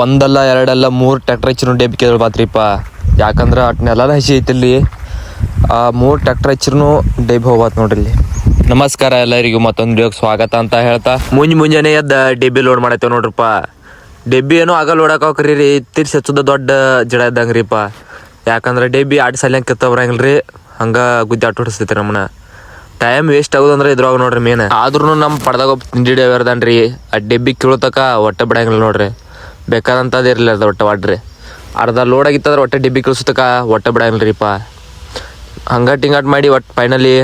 ಒಂದಲ್ಲ ಎರಡಲ್ಲ 3 ಟ್ರ್ಯಾಕ್ಟರ್ ಹಚ್ಚಿನ ಡೆಬ್ಬಿ ಕೇಳ್ಬಾತ್ರಿಪ್ಪ. ಯಾಕಂದ್ರೆ ಅಟ್ ನೆಲ ಹಸಿ ಐತಿಲ್ಲಿ. ಆ 3 ಟ್ರ್ಯಾಕ್ಟರ್ ಹಚ್ಚಿರೂ ಡೆಬ್ಬಿ ಹೋಗ್ಬಾತ್ ನೋಡ್ರಿ ಇಲ್ಲಿ. ನಮಸ್ಕಾರ ಎಲ್ಲರಿಗೂ ಮತ್ತೊಂದು ವಿಡಿಯೋಗೆ ಸ್ವಾಗತ ಅಂತ ಹೇಳ್ತಾ ಮುಂಜಾನೆ ಎದ್ದ ಡೆಬ್ಬಿ ಲೋಡ್ ಮಾಡತ್ತೇವೆ ನೋಡ್ರಿಪ್ಪ. ಡೆಬ್ಬಿ ಏನೋ ಆಗ ಲೋಡ್ ಹಾಕೋಕ್ರಿ ರೀ ತಿರ್ಸಿ ಹಚ್ಚೋದ ದೊಡ್ಡ ಜಡ ಇದ್ದಂಗ್ರಿಪ್ಪ. ಯಾಕಂದ್ರೆ ಡೆಬ್ಬಿ ಆಟ ಸಲ್ಯಂಗೆ ಕಿತ್ತ ಬರಂಗಿಲ್ರಿ, ಹಂಗೆ ಗುದ್ದಿ ಆಟ ಹೊಡಿಸ್ತೈತೆ ನಮ್ಮನ್ನ. ಟೈಮ್ ವೇಸ್ಟ್ ಆಗೋದಂದ್ರೆ ಇದ್ರಾಗ ನೋಡ್ರಿ ಮೇನ್. ಆದ್ರೂ ನಮ್ಮ ಪಡ್ದಾಗ ಒಬ್ಬ ತಿಂಡಿ ಡೈವರ್ದನ್ರಿ ಆ ಡೆಬ್ಬಿ ಕೀಳತಕ ಒಟ್ಟೆ ಬಿಡಂಗಿಲ್ಲ ನೋಡ್ರಿ. ಬೇಕಾದಂಥದ್ದು ಇರಲಿಲ್ಲ ಅದು ಒಟ್ಟೆ ವಾಡ್ರಿ. ಅರ್ಧ ಲೋಡ್ ಆಗಿತ್ತಂದ್ರೆ ಒಟ್ಟೆ ಡೆಬ್ಬಿ ಕೀಳ್ಸತಕ ಒಟ್ಟೆ ಬಿಡಂಗಿಲ್ರಿಪ್ಪ. ಹಂಗಟ್ ಮಾಡಿ ಒಟ್ಟು ಫೈನಲಿ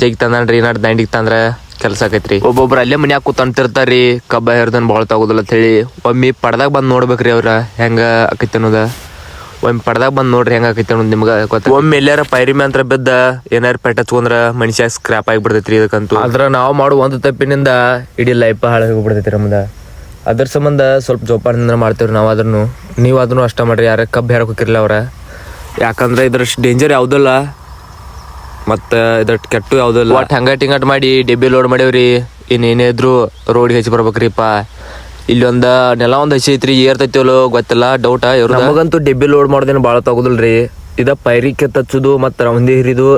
ಜೈಗ್ ತಂದನ್ರಿ. ನಾಡು ದಂಡಿಗೆ ತಂದ್ರೆ ಕೆಲಸ ಆಕೈತ್ರಿ. ಒಬ್ಬೊಬ್ರು ಅಲ್ಲೇ ಮನ್ಯಾಗ ಕೂತಂತಿರ್ತಾರ್ರಿ ಕಬ್ಬ ಹಿರ್ದನ್ ಭಾಳ ತಗೋದಿಲ್ಲ ಅಂತ ಹೇಳಿ. ಒಮ್ಮೆ ಪಡ್ದಾಗ ಬಂದು ನೋಡ್ಬೇಕ್ರಿ ಅವ್ರ ಹೆಂಗೆ ಆಕೈತೆ ಅನ್ನೋದ. ಒಮ್ಮೆ ಪಡ್ದಾಗ ಬಂದು ನೋಡ್ರಿ ಹೆಂಗೆ ಆಕೈತೆ ಅನ್ನೋದು ನಿಮ್ಗೆ ಗೊತ್ತ. ಒಮ್ಮೆ ಎಲ್ಲಾರ ಪೈರಿ ಅಂತ ಬಿದ್ದ ಏನಾರು ಪೆಟ್ಟ ಹಚ್ಕೊಂಡ್ರ ಮನುಷ್ಯ ಸ್ಕ್ರಾಪ್ ಆಗಿಬಿಡ್ತೈತ್ರಿ ಇದಕ್ಕಂತೂ. ಆದ್ರೆ ನಾವು ಮಾಡೋ ಒಂದು ತಪ್ಪಿನಿಂದ ಇಡೀ ಲೈಫ್ ಹಾಳಾಗಿ ಹೋಗ್ಬಿಡ್ತೈತಿ ನಮ್ದು. ಅದ್ರ ಸಂಬಂಧ ಸ್ವಲ್ಪ ಜೋಪಾನದಿಂದ ಮಾಡ್ತೇವ್ರಿ ನಾವು. ಆದ್ರೂ ನೀವು ಅದನ್ನು ಅಷ್ಟ ಮಾಡ್ರಿ. ಯಾರ ಕಬ್ಬು ಹೇರಕ್ಕೆ ಹೋಗಿರಲಿಲ್ಲ ಅವ್ರ. ಯಾಕಂದ್ರೆ ಇದ್ರಷ್ಟು ಡೇಂಜರ್ ಯಾವುದಲ್ಲ ಮತ್ತು ಇದ್ರಟ್ಟು ಕೆಟ್ಟು ಯಾವುದಲ್ಲ. ಒಟ್ಟು ಹಂಗಟ್ ಮಾಡಿ ಡೆಬ್ಬಿ ಲೋಡ್ ಮಾಡೇವ್ರಿ. ಇನ್ನೇನೇ ಇದ್ರು ರೋಡಿಗೆ ಹಚ್ಚಿ ಬರ್ಬೇಕ್ರಿಪ್ಪ. ಇಲ್ಲಿ ನೆಲ ಒಂದು ಹಸಿ ಐತ್ರಿ, ಏರ್ತೈತಿವಲ್ಲೋ ಗೊತ್ತಿಲ್ಲ, ಡೌಟ ಇವ್ರು. ನಮಗಂತೂ ಡೆಬ್ಬಿ ಲೋಡ್ ಮಾಡೋದೇನು ಭಾಳ ತಗೋದಿಲ್ರಿ. ಇದ ಪೈರಿ ಕೆತ್ತಚ್ಚೋದು ಮತ್ತು ರೌಂದಿ ಹಿರಿದು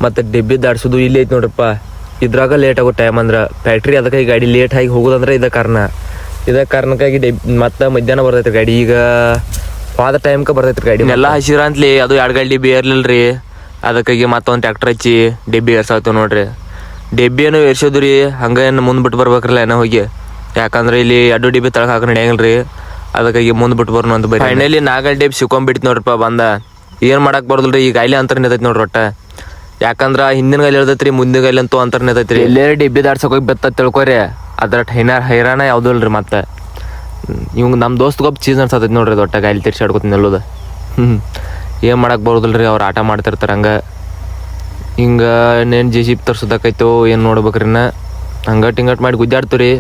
ಮತ್ತು ಡೆಬ್ಬಿ ದಾಡ್ಸೋದು ಇಲ್ಲಿ ಐತಿ ನೋಡ್ರಿಪ್ಪ. ಇದ್ರಾಗ ಲೇಟ್ ಆಗೋ ಟೈಮ್ ಅಂದ್ರೆ ಫ್ಯಾಕ್ಟ್ರಿ ಅದಕ್ಕೆ ಈ ಗಾಡಿ ಲೇಟ್ ಆಗಿ ಹೋಗೋದಂದ್ರೆ ಇದ ಕಾರಣಕ್ಕಾಗಿ ಮತ್ತು ಮಧ್ಯಾಹ್ನ ಬರ್ತೈತ್ರಿ ಗಾಡಿ. ಈಗ ಹೋದ ಟೈಮ್ಗೆ ಬರ್ತೈತ್ರಿ ಗಾಡಿ. ಎಲ್ಲ ಹಸಿರ ಅಂತಲಿ ಅದು 2 ಗಾಡಿ ಡೆಬ್ಬಿ ಏರ್ಲಿಲ್ರಿ. ಅದಕ್ಕಾಗಿ ಮತ್ತೊಂದು ಟ್ರ್ಯಾಕ್ಟರ್ ಹಚ್ಚಿ ಡೆಬ್ಬಿ ಏರ್ಸಾಗ್ತೇವೆ ನೋಡ್ರಿ. ಡೆಬ್ಬಿ ಏನೋ ಏರ್ಸೋದು ರೀ, ಹಂಗೆ ಏನು ಮುಂದೆ ಬಿಟ್ಟು ಬರ್ಬೇಕ್ರಲ್ಲ ಏನೋ ಹೋಗಿ. ಯಾಕಂದ್ರೆ ಇಲ್ಲಿ 2 ಡೆಬ್ಬಿ ತಳಗೆ ಹಾಕಿ ನಡೆಯಂಗಿಲ್ರಿ. ಅದಕ್ಕಾಗಿ ಮುಂದೆ ಬಿಟ್ಟು ಬರ್ನು ಅಂತ ಬರೀ. ಫೈನಲಿ 4 ಡೆಬ್ಬಿ ಸಿಕ್ಕೊಂಬಿಡ್ತು ನೋಡ್ರಿಪ್ಪ ಬಂದ. ಏನು ಮಾಡಕ್ಕೆ ಬರೋದಿಲ್ರಿ. ಈ ಗಾಲಿ ಅಂತರ ನಿಂತೈತಿ ನೋಡ್ರಿ ಒಟ್ಟ. ಯಾಕಂದ್ರೆ ಹಿಂದಿನ ಗಾಲಿ ಇಳ್ದೈತ್ರಿ, ಮುಂದಿನ ಗಾಲಿ ಅಂತೂ ಅಂತರ ನಿಂತೈತ್ರಿ. ಎಲ್ಲೇ ಡೆಬ್ಬಿ ದಾಡ್ಸೋಕೆ ಹೋಗಿ ಬೆತ್ತ ತಿಳ್ಕೊರಿ. ಅದ್ರ ಹೈರಾಣ ಯಾವುದೂ ಇಲ್ರಿ. ಮತ್ತೆ ಇವಂಗೆ ನಮ್ಮ ದೋಸ್ತ್ಗೊಬ್ಬ ಚೀಸ್ ಅನ್ಸತೈತಿ ನೋಡ್ರಿ ಅದು ಒಟ್ಟ ಗಾಲಿ ತಿರ್ಸಿ ಆಡ್ಕೊತೀನಿ ಎಲ್ಲೋದು. ಏನು ಮಾಡಕ್ಕೆ ಬರೋದಿಲ್ರಿ, ಅವ್ರು ಆಟ ಮಾಡ್ತಿರ್ತಾರೆ ಹಂಗೆ. ಹಿಂಗೆ ಇನ್ನೇನು JCB ತರ್ಸೋದಕ್ಕೈತೋ ಏನು ನೋಡ್ಬೇಕ್ರಿ. ಹಂಗಟ್ ಮಾಡಿ ಗುದ್ದಾಡ್ತು ರೀ.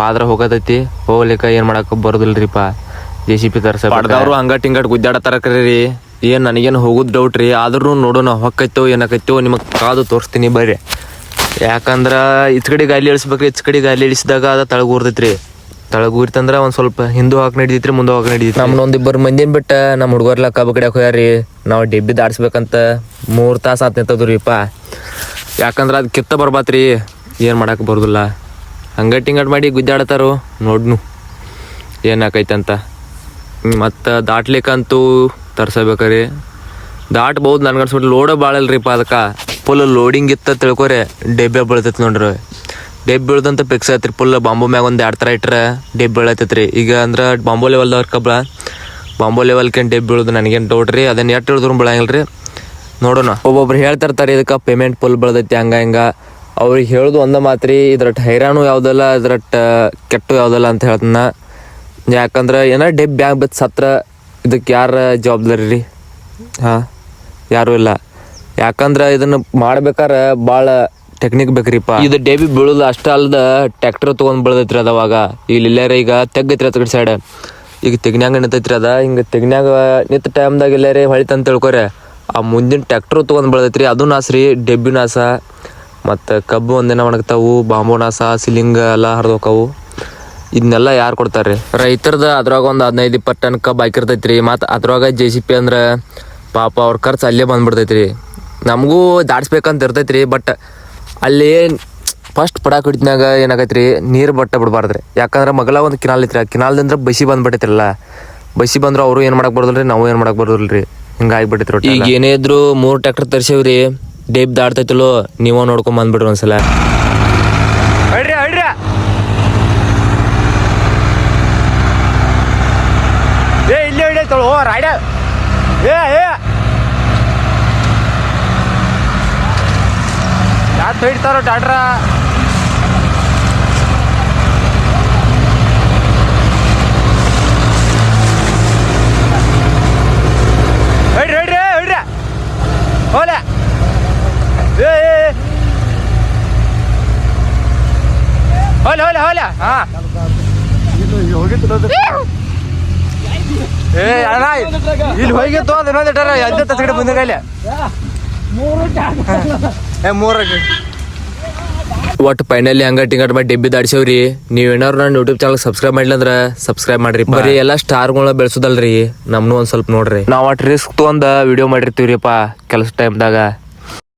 ಆದ್ರೆ ಹೋಗೋದೈತಿ, ಹೋಗ್ಲಿಕ್ಕೆ ಏನು ಮಾಡಕ್ಕೆ ಬರೋದಿಲ್ರಿಪ್ಪ. JCB ತರ್ಸ ಪಡ್ದವ್ರು ಹಂಗಟ್ ಗುದ್ದಾಡತ್ತಾರಕ್ರಿ ರೀ. ಏನು ನನಗೇನು ಹೋಗೋದು ಡೌಟ್ ರೀ. ಆದ್ರೂ ನೋಡೋಣ ಹೊಕ್ಕೈತೋ ಏನಾಕೈತೋ ನಿಮಗೆ ಕಾದು ತೋರಿಸ್ತೀನಿ ಬರ್ರಿ. ಯಾಕಂದ್ರೆ ಇಚ್ ಕಡೆ ಗಾಲಿ ಇಳಿಸ್ಬೇಕ್ರಿ. ಇಚ್ ಕಡೆ ಗಾಲಿ ಇಳಿಸಿದಾಗ ಅದು ತಳಗೂರ್ತೈತ್ರಿ. ತಳಗೂರ್ತಂದ್ರೆ ಒಂದು ಸ್ವಲ್ಪ ಹಿಂದೂ ಹಾಕಿ ನಡಿದೈತ್ರಿ, ಮುಂದೆ ಹಾಕಿ ನಡಿದೈತಿ. ನಮ್ಮನ್ನ 1-2 ಮಂದಿನ ಬಿಟ್ಟು ನಮ್ಮ ಹುಡುಗರ್ಲ ಕಬ್ಬು ಕಡಿಯಾಕೆ ಹೋಗ್ಯಾರಿ. ನಾವು ಡೆಬ್ಬಿ ದಾಡ್ಸ್ಬೇಕಂತ 3 ತಾಸು ಆತ್ ನಿಂತದ್ರಿಪ್ಪ. ಯಾಕಂದ್ರೆ ಅದು ಕಿತ್ತ ಬರ್ಬಾತ್ರಿ, ಏನು ಮಾಡಕ್ಕೆ ಬರೋದಿಲ್ಲ. ಹಂಗಟ್ ಮಾಡಿ ಗುದ್ದಾಡತ್ತಾರು. ನೋಡ್ನು ಏನಾಕೈತೆ ಅಂತ. ಮತ್ತು ದಾಟ್ಲಿಕ್ಕಂತೂ ತರ್ಸಬೇಕ್ರಿ. ದಾಟ್ಬೋದು ನನ್ಗನ್ಸ್ಬಿಟ್ಟು. ಲೋಡ ಭಾಳ ಇಲ್ರಿಪ್ಪ ಅದಕ್ಕೆ. ಫುಲ್ ಲೋಡಿಂಗ್ ಇತ್ತ ತಿಳ್ಕೊರಿ ಡೆಬ್ಬಿ ಬೀಳ್ತೈತಿ ನೋಡ್ರಿ. ಡೆಬ್ಬಿ ಬೀಳ್ದಂತ ಫಿಕ್ಸ್ ಆಯ್ತು. ಫುಲ್ ಬಾಂಬು ಮ್ಯಾಗ ಒಂದು 2 ಥರ ಇಟ್ಟರೆ ಡೆಬ್ಬಿ ಬೀಳತೈತ್ರಿ. ಈಗ ಅಂದ್ರೆ ಬಾಂಬು ಲೆವೆಲ್ದವ್ರ ಕಬ್ಬ ಬಾಂಬು ಲೆವೆಲ್ಕೇನು ಡೆಬ್ಬಿ ಬೀಳೋದು ನನಗೇನು ಡೌಟ್ ರೀ. ಅದನ್ನು ಎಷ್ಟು ಹಿಡಿದ್ರು ಬೀಳಂಗಿಲ್ಲ ರೀ. ನೋಡೋಣ. ಒಬ್ಬೊಬ್ರು ಹೇಳ್ತಿರ್ತಾರೆ ಇದಕ್ಕೆ ಪೇಮೆಂಟ್ ಫುಲ್ ಬೀಳ್ದೈತಿ ಹಂಗೆ. ಅವ್ರಿಗೆ ಹೇಳೋದು ಒಂದೇ ಮಾತ್ರಿ, ಇದ್ರಟ್ಟು ಹೈರಾಣು ಯಾವುದಲ್ಲ, ಇದ್ರಟ್ಟು ಕೆಟ್ಟು ಯಾವುದಲ್ಲ ಅಂತ ಹೇಳ್ತಾನ. ಯಾಕಂದ್ರೆ ಏನಾರು ಡೆಬ್ಬಿ ಬ್ಯಾಗ್ ಬತ್ ಸತ್ರ ಇದಕ್ಕೆ ಯಾರ ಜವಾಬ್ದಾರಿ ರೀ? ಯಾರೂ ಇಲ್ಲ. ಯಾಕಂದ್ರೆ ಇದನ್ನು ಮಾಡ್ಬೇಕಾರೆ ಭಾಳ ಟೆಕ್ನಿಕ್ ಬೇಕ್ರಿಪ್ಪ. ಇದು ಡೆಬ್ಬಿ ಬೀಳೋದು ಅಷ್ಟ ಅಲ್ದ ಟ್ರ್ಯಾಕ್ಟರ್ ತೊಗೊಂಡು ಬೀಳ್ದೈತ್ರಿ ಅವಾಗ. ಇಲ್ಲಾರ ಈಗ ತೆಗ್ಗೈತ್ರಿ ಅದ ಕಡೆ ಸೈಡ್. ಈಗ ತೆಗ್ನ್ಯಾಗ ನಿಂತೈತ್ರಿ ಅದ. ಹಿಂಗೆ ತೆಗ್ನ್ಯಾಗ ನಿಂತ ಟೈಮ್ದಾಗ ಎಲ್ಲಾರೇ ಹೊಳಿತಂತ ತಿಳ್ಕೊರೆ ಆ ಮುಂದಿನ ಟ್ರ್ಯಾಕ್ಟರ್ ತೊಗೊಂಡು ಬೀಳ್ದೈತ್ರಿ. ಅದು ನಾಶ ರೀ, ಡೆಬ್ಬಿ ನಾಶ. ಮತ್ತು ಕಬ್ಬು ಒಂದಿನ ಒಣಗ್ತಾವು, ಬಾಂಬು ನಾಶ, ಸಿಲಿಂಗ್ ಎಲ್ಲ ಹರಿದೋಕಾವು. ಇದನ್ನೆಲ್ಲ ಯಾರು ಕೊಡ್ತಾರೆ? ರೈತರದ ಅದ್ರಾಗ ಒಂದು 15-20 ಟನ್ ಕಬ್ಬು ಹಾಕಿರ್ತೈತ್ರಿ. ಮತ್ತು ಅದ್ರಾಗ JCB ಅಂದ್ರೆ ಪಾಪ ಅವ್ರ ಖರ್ಚು ಅಲ್ಲೇ ಬಂದ್ಬಿಡ್ತೈತ್ರಿ. ನಮಗೂ ದಾಡ್ಸ್ಬೇಕಂತ ಇರ್ತೈತ್ರಿ. ಬಟ್ ಅಲ್ಲಿ ಫಸ್ಟ್ ಪಡಾಕ್ ಹಿಡಿದ್ನಾಗ ಏನಾಗೈತ್ರಿ, ನೀರು ಬಿಡಬಾರ್ದ್ರಿ. ಯಾಕಂದ್ರೆ ಮಗಲ ಒಂದು ಕಿನಾಲ್ ಐತ್ರಿ. ಆ ಕಿನಾಲ್ದಿಂದ ಬಸಿ ಬಂದ್ಬಿಟ್ಟೈತ್ರಲ್ಲ. ಬಸಿ ಬಂದ್ರೆ ಅವರು ಏನು ಮಾಡಕ್ಕೆ ಬರೋದಿಲ್ರಿ, ನಾವು ಏನು ಮಾಡಕ್ಕೆ ಬರೋದಿಲ್ರಿ. ಹಿಂಗೆ ಆಗಿಬಿಟ್ಟೈತ್ರಿ. ಈಗ ಏನೇ ಇದ್ರು 3 ಟ್ರ್ಯಾಕ್ಟರ್ ತರ್ಸೇವ್ರಿ. ಡೆಬ್ಬಿ ದಾಡ್ತೈತಿಲ್ಲೋ ನೀವು ನೋಡ್ಕೊಂಡ್ ಬಂದ್ಬಿಡ್ರಿ ಒಂದ್ಸಲ. ಇಲ್ಲೇ ಹಿಡಿಯತ್ತಳು ರೈಡ. ಯಾರು ಹಿಡ್ತಾರೋ ಟ್ಯಾಟ್ರ? ಹಿಡ್ರಿ ಹೋಲೆ. ಹೋಲೆ ಹಾಂ ಹೋಗಿತ್ತು. ಅಣ್ಣ ಇಲ್ಲಿ ಹೋಗಿತ್ತು ಅದು ಇನ್ನೊಂದು ಇಟ್ಟಾರ 15 ತಾಸು ಮುಂದೆ ಕೈಲಿ 3 ಒಟ್ಟು ಫೈನಲಿ ಹಂಗ ಟಿಂಗಟ್ ಮಾಡಿ ಡೆಬ್ಬಿ ದಾಡ್ಸೇವ್ರಿ ನೀವ್ ಏನಾರು ನನ್ನ ಯೂಟ್ಯೂಬ್ ಚಾನಲ್ ಸಬ್ಸ್ಕ್ರೈಬ್ ಮಾಡಿಲ್ಲ ಅಂದ್ರ ಸಬ್ಸ್ಕ್ರೈಬ್ ಮಾಡ್ರಿ ಬರೀ ಎಲ್ಲಾ ಸ್ಟಾರ್ಗಳ ಬೆಳ್ಸುದಲ್ರಿ ನಮ್ನು ಒಂದ್ ಸ್ವಲ್ಪ ನೋಡ್ರಿ ನಾವ್ ಅಟ್ ರಿಸ್ಕ್ ತಗೊಂಡ ವಿಡಿಯೋ ಮಾಡಿರ್ತೀವ್ರಿಪ್ಪ ಕೆಲಸ ಟೈಮ್ದಾಗ